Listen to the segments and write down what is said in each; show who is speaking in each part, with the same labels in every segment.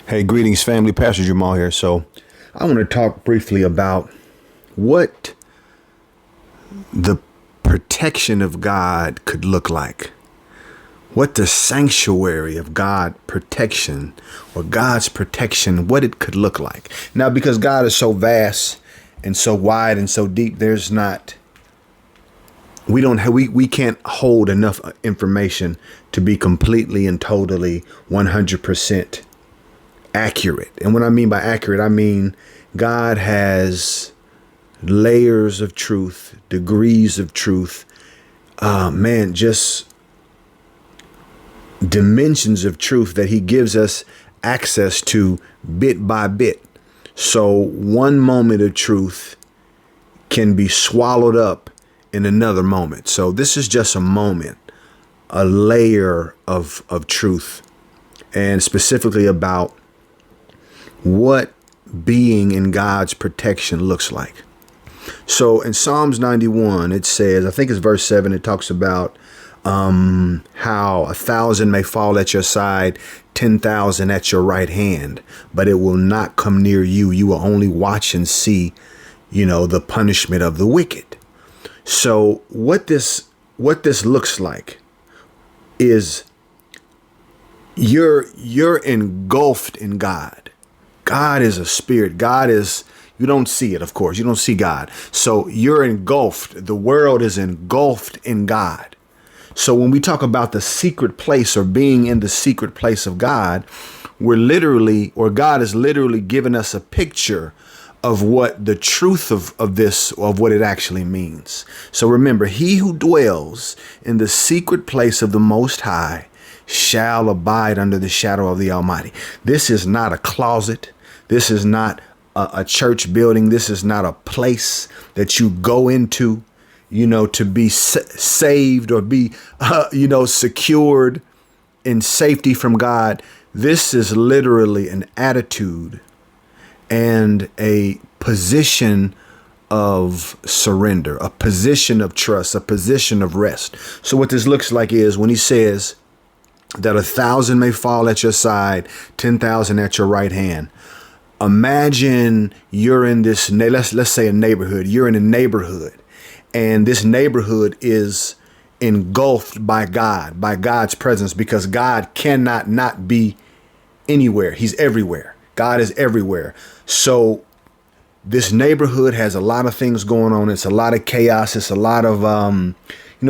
Speaker 1: Hey, greetings, family. Pastor Jamal here. So, I want to talk briefly about what the protection of God could look like. What the sanctuary of God protection or God's protection, what it could look like. Now, because God is so vast and so wide and so deep, we can't hold enough information to be completely and totally 100% accurate. And what I mean by accurate, I mean God has layers of truth, degrees of truth, just dimensions of truth that he gives us access to bit by bit. So one moment of truth can be swallowed up in another moment. So this is just a moment, a layer of truth, and specifically about what being in God's protection looks like. So in Psalms 91, it says, I think it's verse 7, it talks about how 1,000 may fall at your side, 10,000 at your right hand, but it will not come near you. You will only watch and see, the punishment of the wicked. So what this looks like is you're engulfed in God. God is a spirit. You don't see it, of course. You don't see God. So you're engulfed. The world is engulfed in God. So when we talk about the secret place or being in the secret place of God, God is literally giving us a picture of what the truth of what it actually means. So remember, he who dwells in the secret place of the Most High shall abide under the shadow of the Almighty. This is not a closet. This is not a church building. This is not a place that you go into, to be saved or be, secured in safety from God. This is literally an attitude and a position of surrender, a position of trust, a position of rest. So what this looks like is when he says that 1,000 may fall at your side, 10,000 at your right hand. Imagine you're in this, let's say a neighborhood. You're in a neighborhood, and this neighborhood is engulfed by God, by God's presence, because God cannot not be anywhere. He's everywhere. God is everywhere. So this neighborhood has a lot of things going on. It's a lot of chaos. It's a lot of,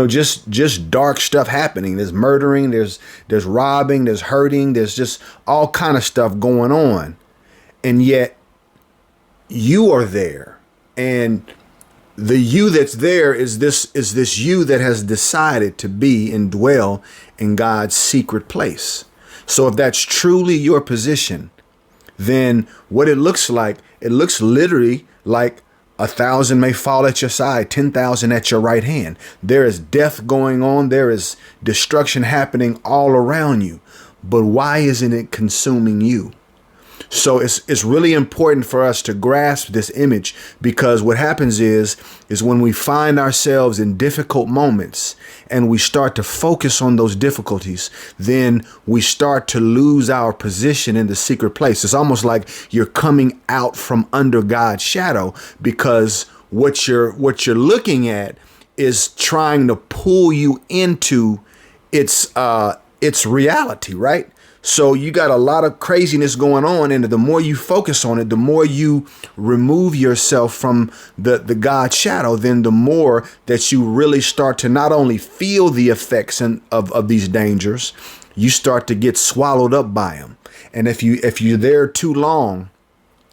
Speaker 1: just dark stuff happening. There's murdering, there's robbing, there's hurting, there's just all kind of stuff going on. And yet you are there, and the you that's there is this you that has decided to be and dwell in God's secret place. So if that's truly your position, then what it looks literally like 1,000 may fall at your side, 10,000 at your right hand. There is death going on. There is destruction happening all around you. But why isn't it consuming you? So it's really important for us to grasp this image, because what happens is when we find ourselves in difficult moments and we start to focus on those difficulties, then we start to lose our position in the secret place. It's almost like you're coming out from under God's shadow, because what you're looking at is trying to pull you into its reality, right? So you got a lot of craziness going on, and the more you focus on it, the more you remove yourself from the God shadow, then the more that you really start to not only feel the effects of these dangers, you start to get swallowed up by them. And if you're there too long,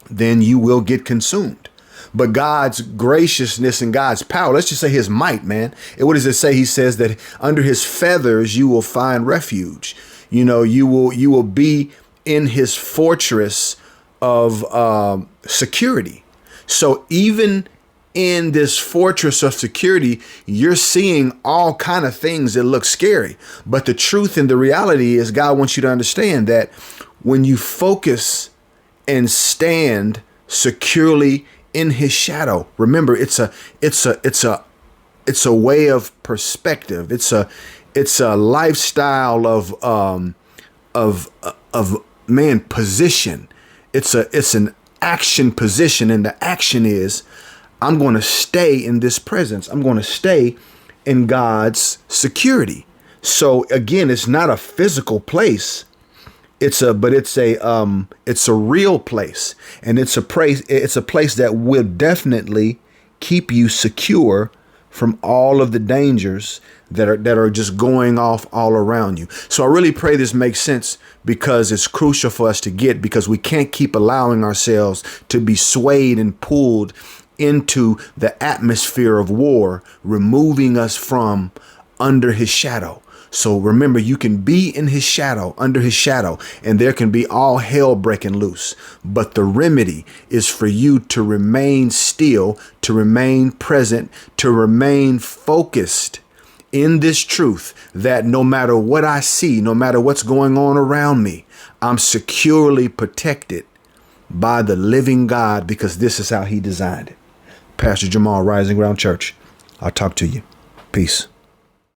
Speaker 1: then you will get consumed. But God's graciousness and God's power, let's just say his might, man. And what does it say? He says that under his feathers you will find refuge. You will be in his fortress of security. So even in this fortress of security, you're seeing all kind of things that look scary. But the truth and the reality is, God wants you to understand that when you focus and stand securely in his shadow, remember, it's a way of perspective. It's a lifestyle of position. It's an action position. And the action is, I'm going to stay in this presence. I'm going to stay in God's security. So again, it's not a physical place. It's a real place. And it's a place that will definitely keep you secure from all of the dangers that are just going off all around you. So I really pray this makes sense, because it's crucial for us to get, because we can't keep allowing ourselves to be swayed and pulled into the atmosphere of war, removing us from under his shadow. So remember, you can be in his shadow, under his shadow, and there can be all hell breaking loose. But the remedy is for you to remain still, to remain present, to remain focused in this truth that no matter what I see, no matter what's going on around me, I'm securely protected by the living God, because this is how he designed it. Pastor Jamal, Rising Ground Church. I'll talk to you. Peace.